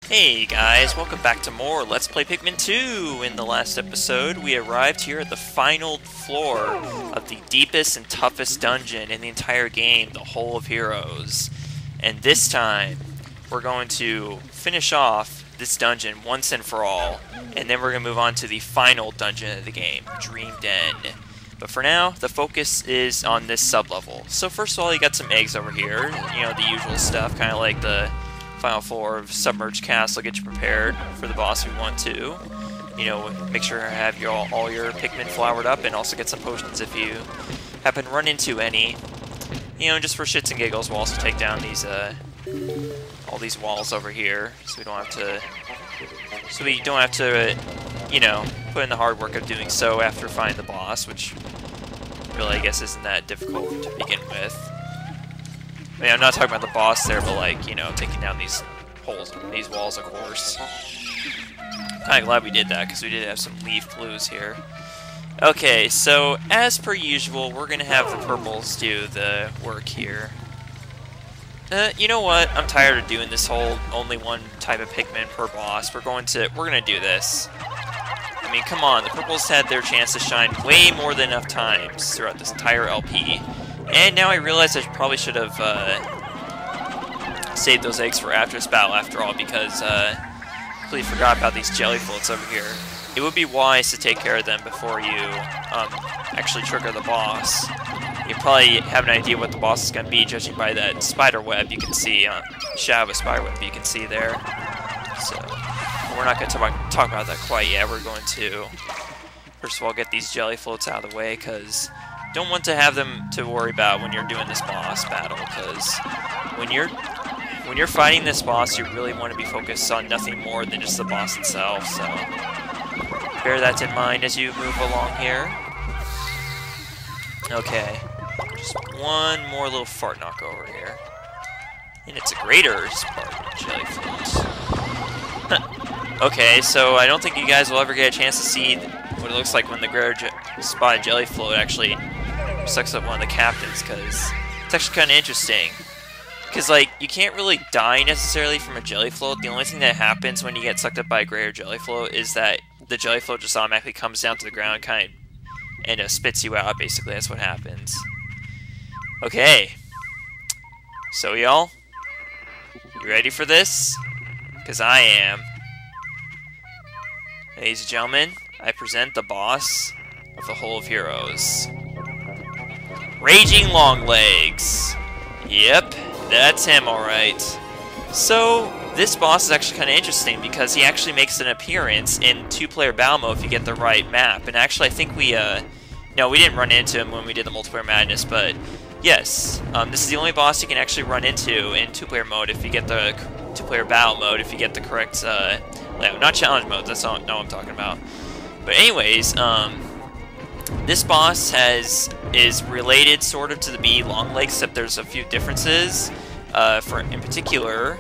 Hey guys, welcome back to more Let's Play Pikmin 2! In the last episode, we arrived here at the final floor of the deepest and toughest dungeon in the entire game, the Hole of Heroes. And this time, we're going to finish off this dungeon once and for all, and then we're going to move on to the final dungeon of the game, Dream Den. But for now, the focus is on this sub-level. So first of all, you got some eggs over here, you know, the usual stuff, kind of like the final floor of Submerged Castle, get you prepared for the boss if you want to. You know, make sure to have all your Pikmin flowered up, and also get some potions if you happen to run into any. You know, just for shits and giggles, we'll also take down these, all these walls over here, so we don't have to, you know, put in the hard work of doing so after finding the boss, which really, I guess, isn't that difficult to begin with. I mean, I'm not talking about the boss there, but like, you know, taking down these walls, of course. Kinda glad we did that, because we did have some leaf blues here. Okay, so, as per usual, we're gonna have the purples do the work here. You know what? I'm tired of doing this whole only one type of Pikmin per boss. We're gonna do this. I mean, come on, the purples had their chance to shine way more than enough times throughout this entire LP. And now I realize I probably should have saved those eggs for after this battle after all, because I completely forgot about these jelly floats over here. It would be wise to take care of them before you actually trigger the boss. You probably have an idea what the boss is going to be, judging by that spider web you can see, shadow of a spider web you can see there. So, we're not going to talk about that quite yet. We're going to, first of all, get these jelly floats out of the way, because don't want to have them to worry about when you're doing this boss battle, because when you're fighting this boss, you really want to be focused on nothing more than just the boss itself, so bear that in mind as you move along here. Okay, just one more little fart knock over here. And it's a greater spark jelly float. Okay, so I don't think you guys will ever get a chance to see what it looks like when the greater spotted jelly float actually sucks up one of the captains, because it's actually kind of interesting. Because, like, you can't really die necessarily from a jelly float. The only thing that happens when you get sucked up by a greater jelly float is that the jelly float just automatically comes down to the ground and spits you out, basically. That's what happens. Okay. So, y'all, you ready for this? Because I am. Ladies and gentlemen, I present the boss of the Hole of Heroes. Raging Longlegs. Yep, that's him, alright. So, this boss is actually kind of interesting because he actually makes an appearance in two-player battle mode if you get the right map. And actually, I think no, we didn't run into him when we did the multiplayer madness, but yes, this is the only boss you can actually run into in two-player mode if you get the two-player battle mode, if you get the correct, layout. Not challenge mode, that's not what I'm talking about. But anyways, this boss is related sort of to the bee Longlegs, except there's a few differences. In particular,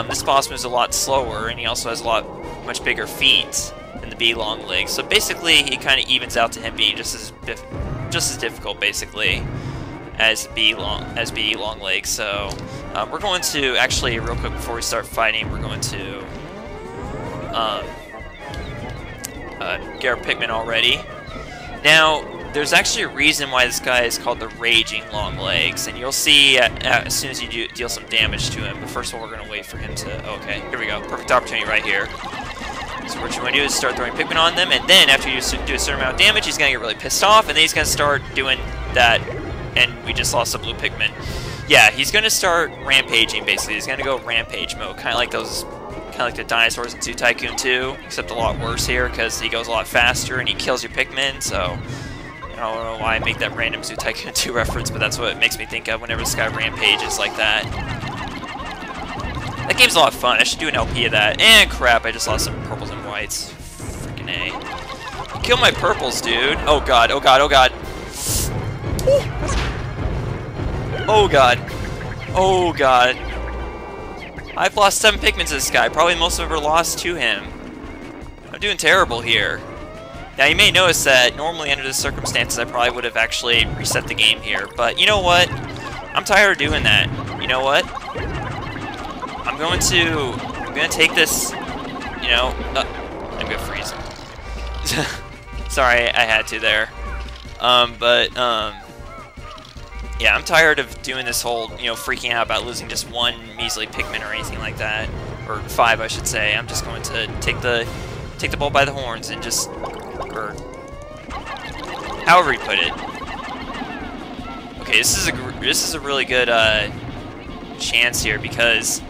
this boss moves a lot slower, and he also has much bigger feet than the bee Longlegs. So basically, he kind of evens out to him being just as difficult, basically, as bee Longlegs. So we're going to actually, real quick before we start fighting, we're going to get our Pikmin already. Now, there's actually a reason why this guy is called the Raging Longlegs, and you'll see as soon as you deal some damage to him. But first of all, we're going to wait for him to... Okay, here we go. Perfect opportunity right here. So what you want to do is start throwing Pikmin on them, and then after you do a certain amount of damage, he's going to get really pissed off, and then he's going to start doing that, and we just lost a blue Pikmin. Yeah, he's going to start rampaging, basically. He's going to go rampage mode, kind of like the dinosaurs in Zoo Tycoon 2, except a lot worse here because he goes a lot faster and he kills your Pikmin, so I don't know why I make that random Zoo Tycoon 2 reference, but that's what it makes me think of whenever this guy rampages like that. That game's a lot of fun. I should do an LP of that. And crap, I just lost some purples and whites. Freaking A. Kill my purples, dude. Oh god, oh god, oh god. Oh god. Oh god. I've lost 7 Pikmin to this guy. Probably most of them are lost to him. I'm doing terrible here. Now, you may notice that normally under the circumstances I probably would have actually reset the game here. But you know what? I'm tired of doing that. You know what? I'm going to I'm gonna take this, you know, I'm gonna freeze. Sorry, I had to there. Yeah, I'm tired of doing this whole, you know, freaking out about losing just one measly Pikmin or anything like that. Or 5, I should say. I'm just going to take the bull by the horns and just, or however you put it. Okay, this is a really good chance here because,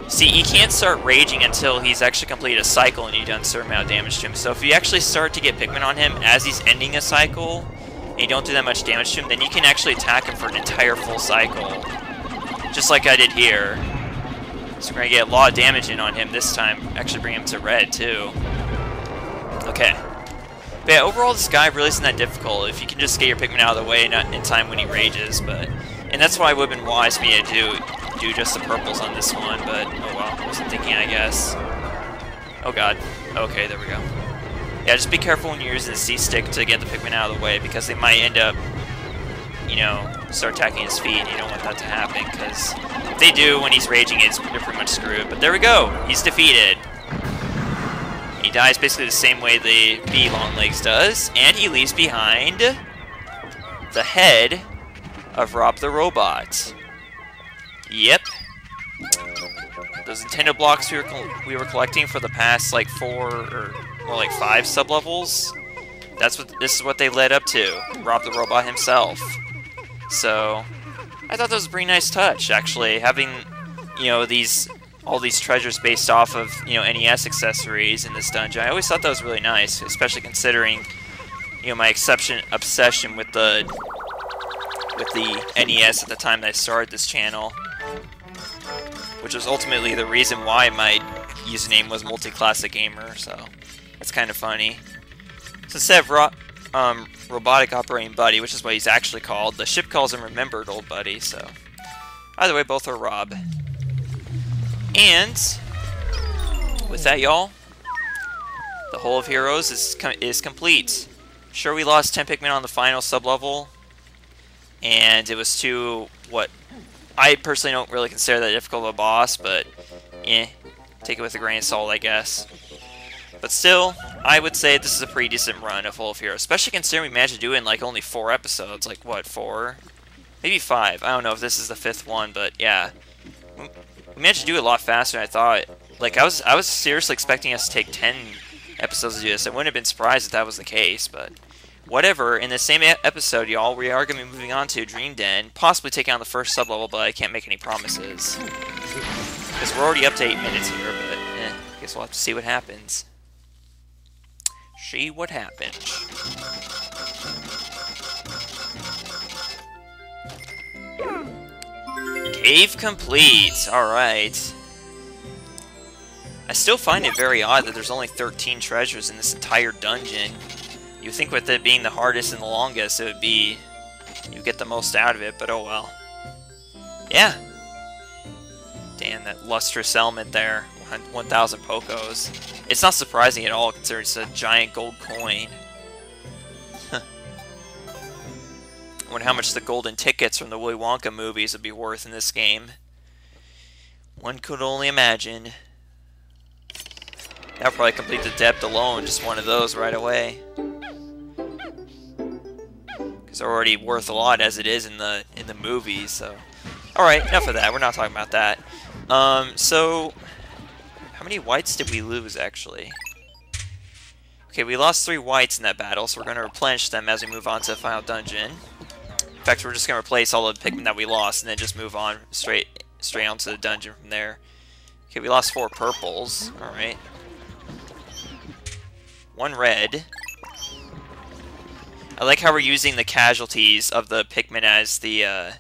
see, you can't start raging until he's actually completed a cycle and you've done a certain amount of damage to him. So if you actually start to get Pikmin on him as he's ending a cycle, and you don't do that much damage to him, then you can actually attack him for an entire full cycle. Just like I did here. So we're going to get a lot of damage in on him this time. Actually bring him to red, too. Okay. But yeah, overall this guy really isn't that difficult if you can just get your Pikmin out of the way not in time when he rages. And that's why it would have been wise for me to do just the purples on this one, but oh well, I wasn't thinking, I guess. Oh god. Okay, there we go. Yeah, just be careful when you're using the C-stick to get the Pikmin out of the way, because they might end up, you know, start attacking his feet, and you don't want that to happen, because if they do, when he's raging, they're pretty much screwed. But there we go! He's defeated! He dies basically the same way the B Longlegs does, and he leaves behind the head of Rob the Robot. Yep. Those Nintendo blocks we were collecting for the past, like, 4 or more like 5 sublevels, this is what they led up to. Rob the Robot himself. So I thought that was a pretty nice touch, actually, having, you know, all these treasures based off of, you know, NES accessories in this dungeon. I always thought that was really nice, especially considering, you know, my obsession with the NES at the time that I started this channel, which was ultimately the reason why my username was Multi-Classic Gamer. So it's kind of funny. So instead of Robotic Operating Buddy, which is what he's actually called, the ship calls him Remembered Old Buddy, so either way, both are Rob. And with that, y'all, the whole of Heroes is complete. Sure, we lost 10 Pikmin on the final sublevel, and it was to what I personally don't really consider that difficult of a boss, but take it with a grain of salt, I guess. But still, I would say this is a pretty decent run of Full of Heroes, especially considering we managed to do it in like only 4 episodes. Like, what, 4? Maybe 5. I don't know if this is the 5th one, but yeah. We managed to do it a lot faster than I thought. Like, I was seriously expecting us to take 10 episodes to do this. I wouldn't have been surprised if that was the case, but whatever. In the same episode, y'all, we are going to be moving on to Dream Den, possibly taking on the first sublevel, but I can't make any promises. Because we're already up to 8 minutes here, but I guess we'll have to see what happens. See what happens. Cave complete! Alright. I still find it very odd that there's only 13 treasures in this entire dungeon. You'd think with it being the hardest and the longest, it would be... you get the most out of it, but oh well. Yeah. Damn, that lustrous element there. 1,000 Pokos. It's not surprising at all, considering it's a giant gold coin. I wonder how much the golden tickets from the Willy Wonka movies would be worth in this game. One could only imagine. That'll probably complete the depth alone, just one of those right away. Because they're already worth a lot as it is in the movies, so... Alright, enough of that, we're not talking about that. So... how many whites did we lose, actually? Okay, we lost 3 whites in that battle, so we're going to replenish them as we move on to the final dungeon. In fact, we're just going to replace all the Pikmin that we lost, and then just move on straight onto the dungeon from there. Okay, we lost 4 purples. Alright. 1 red. I like how we're using the casualties of the Pikmin as the,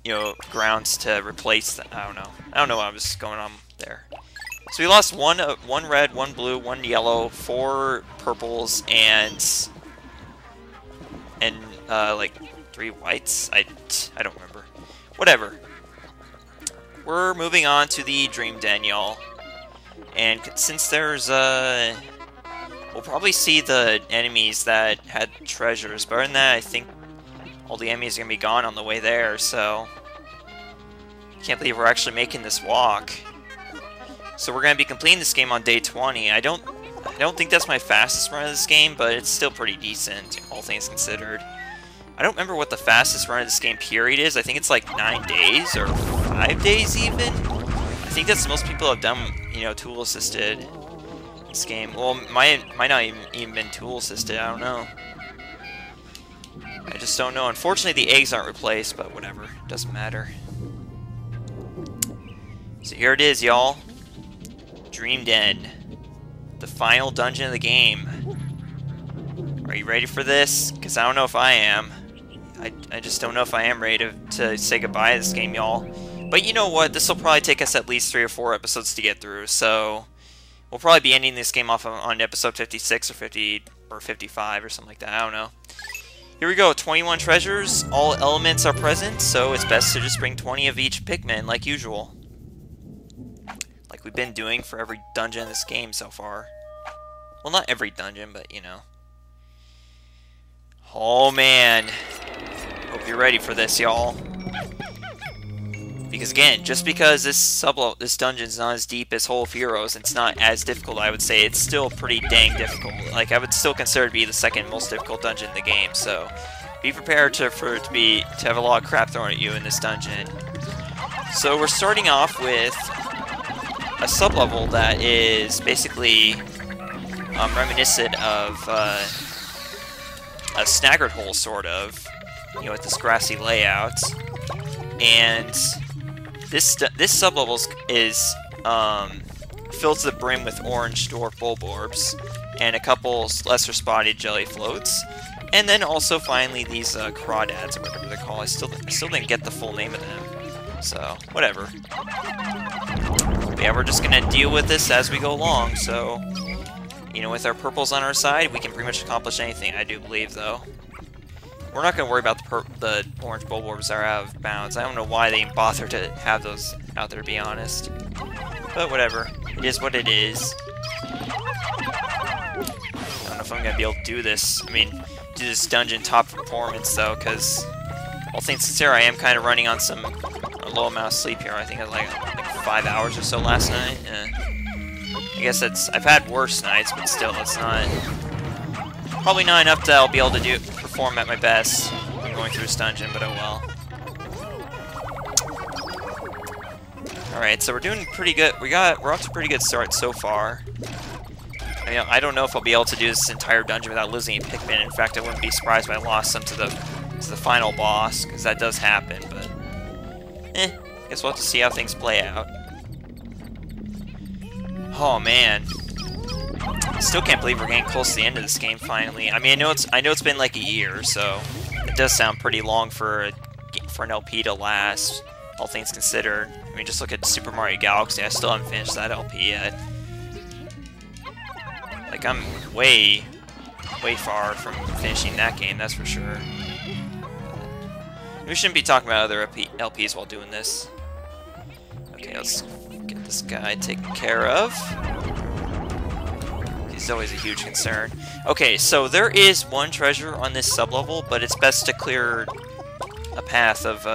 you know, grounds to replace them. I don't know what was going on there. So we lost one red, 1 blue, 1 yellow, 4 purples, and like 3 whites. I don't remember. Whatever. We're moving on to the Dream Den, y'all. And since there's we'll probably see the enemies that had treasures. But other than that, I think all the enemies are gonna be gone on the way there. So can't believe we're actually making this walk. So we're gonna be completing this game on day 20. I don't think that's my fastest run of this game, but it's still pretty decent, all things considered. I don't remember what the fastest run of this game period is. I think it's like 9 days or 5 days even. I think that's most people have done, you know, tool assisted in this game. Well, might not even been tool assisted. I don't know. I just don't know. Unfortunately, the eggs aren't replaced, but whatever. Doesn't matter. So here it is, y'all. Dream Den. The final dungeon of the game. Are you ready for this? Because I don't know if I am. I just don't know if I am ready to say goodbye to this game, y'all. But you know what? This will probably take us at least 3 or 4 episodes to get through. So we'll probably be ending this game off on episode 56 or 50 or 55 or something like that. I don't know. Here we go. 21 treasures. All elements are present, so it's best to just bring 20 of each Pikmin like usual. Like we've been doing for every dungeon in this game so far. Well, not every dungeon, but you know. Oh man. Hope you're ready for this, y'all. Because again, just because this dungeon's not as deep as Hole of Heroes, it's not as difficult, I would say, it's still pretty dang difficult. Like, I would still consider it to be the second most difficult dungeon in the game, so be prepared to have a lot of crap thrown at you in this dungeon. So we're starting off with a sublevel that is basically reminiscent of a staggered hole, sort of, you know, with this grassy layout. And this sublevel is filled to the brim with orange dwarf bulborbs and a couple lesser spotted jelly floats, and then also finally these crawdads or whatever they're called. I still didn't get the full name of them, so whatever. But yeah, we're just gonna deal with this as we go along. So, you know, with our purples on our side, we can pretty much accomplish anything, I do believe, though. We're not going to worry about the orange bulborbs that are out of bounds. I don't know why they even bother to have those out there, to be honest. But whatever. It is what it is. I don't know if I'm going to be able to do this. I mean, do this dungeon top performance, though, because all things considered, I am kind of running on a low amount of sleep here. I think I had like 5 hours or so last night. I guess I've had worse nights, but still, it's not... Probably not enough that I'll be able to perform at my best when going through this dungeon, but oh well. Alright, so we're doing pretty good. We're off to a pretty good start so far. I mean, I don't know if I'll be able to do this entire dungeon without losing a Pikmin. In fact, I wouldn't be surprised if I lost some to the final boss, because that does happen, but I guess we'll have to see how things play out. Oh man. I still can't believe we're getting close to the end of this game finally. I mean, I know it's been like a year, so it does sound pretty long for an LP to last, all things considered. I mean, just look at Super Mario Galaxy. I still haven't finished that LP yet. Like, I'm way far from finishing that game, that's for sure. We shouldn't be talking about other LPs while doing this. Okay, let's get this guy taken care of. He's always a huge concern. Okay, so there is one treasure on this sublevel, but it's best to clear a path of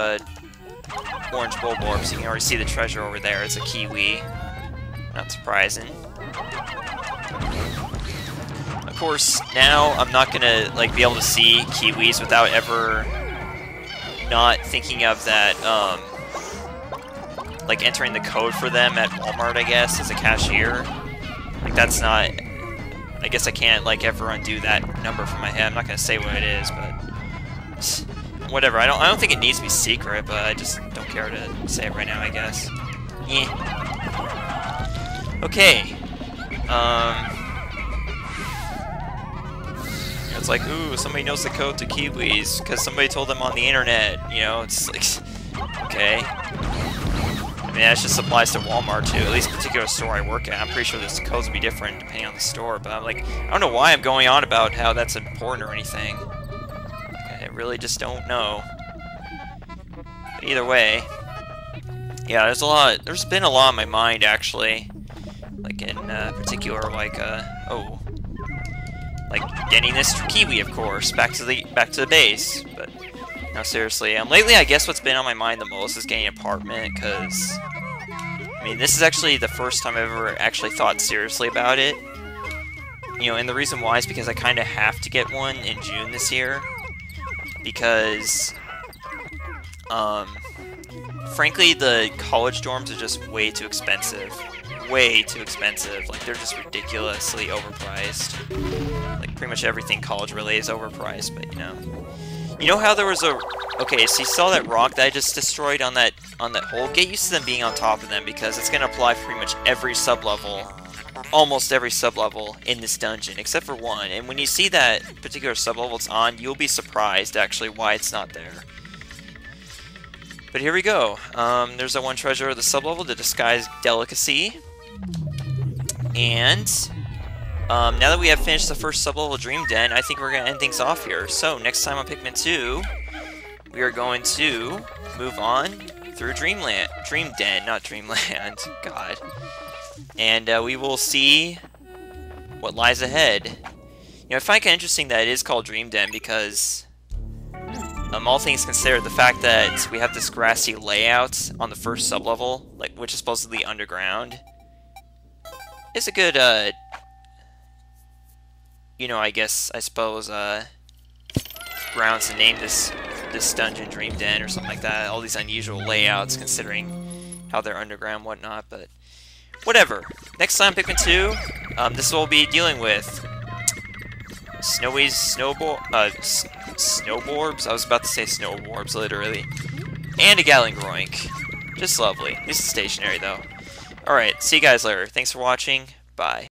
orange bulborbs. You can already see the treasure over there. It's a kiwi. Not surprising. Of course, now I'm not gonna like be able to see kiwis without ever not thinking of that, like entering the code for them at Walmart, I guess, as a cashier. Like, that's not... I guess I can't, like, ever undo that number from my head. I'm not gonna say what it is, but... Whatever, I don't think it needs to be secret, but I just don't care to say it right now, I guess. Yeah. Okay. It's like, ooh, somebody knows the code to kiwis, because somebody told them on the internet, you know, it's like... Okay. I mean, that just applies to Walmart too, at least the particular store I work at. I'm pretty sure the codes will be different depending on the store, but I'm like, I don't know why I'm going on about how that's important or anything. I really just don't know. But either way, yeah, there's been a lot on my mind, actually. Like, in particular, like, like getting this kiwi, of course, back to the base, but... No, seriously. Lately, I guess what's been on my mind the most is getting an apartment, because... I mean, this is actually the first time I've ever actually thought seriously about it. You know, and the reason why is because I kind of have to get one in June this year. Because, frankly, the college dorms are just way too expensive. Way too expensive. Like, they're just ridiculously overpriced. Like, pretty much everything college-related is overpriced, but, you know. You know how there was a... Okay, so you saw that rock that I just destroyed on that hole? Get used to them being on top of them, because it's going to apply for pretty much every sub-level. Almost every sub-level in this dungeon, except for one. And when you see that particular sub-level it's on, you'll be surprised, actually, why it's not there. But here we go. There's that one treasure of the sub-level, the Disguised Delicacy. And now that we have finished the first sub-level Dream Den, I think we're going to end things off here. So, next time on Pikmin 2, we are going to move on through Dream Den, not Dreamland. God. And we will see what lies ahead. You know, I find it kind of interesting that it is called Dream Den because, all things considered, the fact that we have this grassy layout on the first sub-level, like, which is supposedly underground, is a good, you know, I suppose, grounds to name this dungeon Dream Den or something like that. All these unusual layouts considering how they're underground and whatnot, but whatever. Next time, Pikmin 2, this will be dealing with Snowy's Snowborbs? I was about to say Snowborbs, literally. And a Gallingroink. Just lovely. This is stationary, though. Alright, see you guys later. Thanks for watching. Bye.